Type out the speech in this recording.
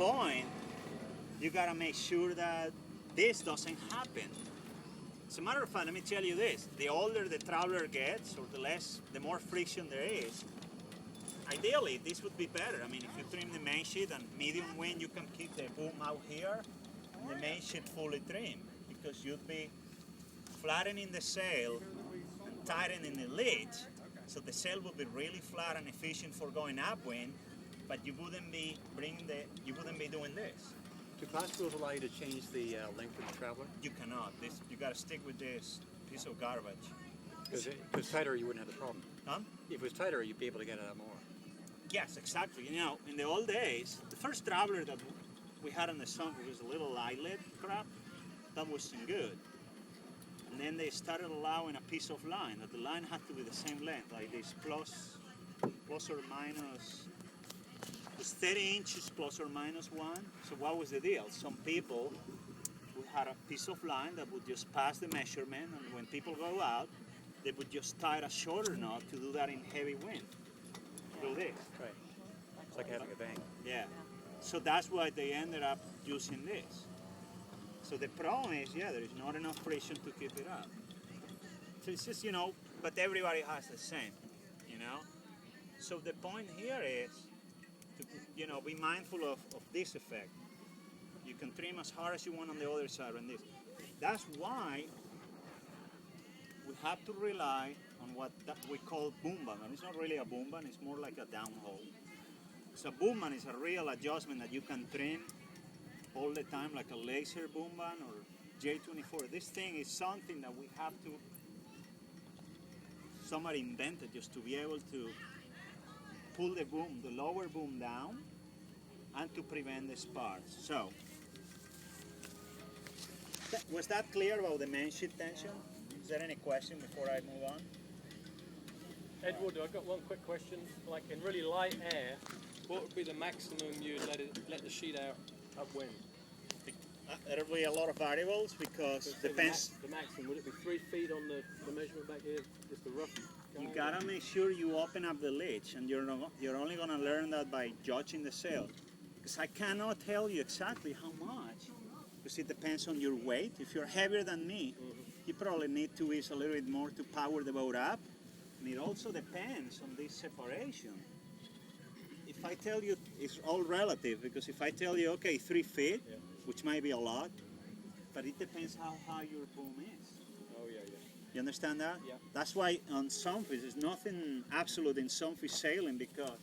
point, you gotta make sure that this doesn't happen. As a matter of fact, let me tell you this: the older the traveler gets, or the more friction there is. Ideally, this would be better. I mean, if you trim the main sheet and medium wing, you can keep the boom out here, and the main sheet fully trimmed, because you'd be flattening the sail and tightening the lead, so the sail would be really flat and efficient for going upwind, but you wouldn't be doing this. Do class rules allow you to change the length of the traveler? You cannot. You got to stick with this piece of garbage. Because if it was tighter, you wouldn't have the problem. Huh? If it was tighter, you'd be able to get it out more. Yes, exactly. You know, in the old days, the first traveler that we had on the sun was a little eyelet crap. That wasn't good. And then they started allowing a piece of line, that the line had to be the same length, like this plus or minus, it's 30 inches plus or minus 1. So what was the deal? Some people who had a piece of line that would just pass the measurement, and when people go out, they would just tie a shorter knot to do that in heavy wind. Do this. Right. It's like having a bank. Yeah. So that's why they ended up using this. So the problem is, there is not enough friction to keep it up. So it's just, but everybody has the same, So the point here is to, be mindful of this effect. You can trim as hard as you want on the other side and this. That's why we have to rely on what we call boom band. And it's not really a boom band, it's more like a downhole. So a boom band is a real adjustment that you can trim all the time, like a laser boom band or J24. This thing is something that we have to, somebody invented just to be able to pull the lower boom down and to prevent the sparks. So, was that clear about the main sheet tension? Is there any question before I move on? Edward, I've got one quick question. Like in really light air, what would be the maximum you'd let the sheet out upwind? There'll be a lot of variables because So depends. The maximum, would it be 3 feet on the measurement back here? Just a rough You guide? gotta make sure you open up the ledge, and you're only gonna learn that by judging the sail. Because I cannot tell you exactly how much, because it depends on your weight. If you're heavier than me, you probably need to ease a little bit more to power the boat up. And it also depends on this separation. If I tell you, it's all relative, because if I tell you, okay, 3 feet, which might be a lot, but it depends how high your boom is. Oh, yeah. You understand that? Yeah. That's why on sunfish, there's nothing absolute in sunfish sailing, because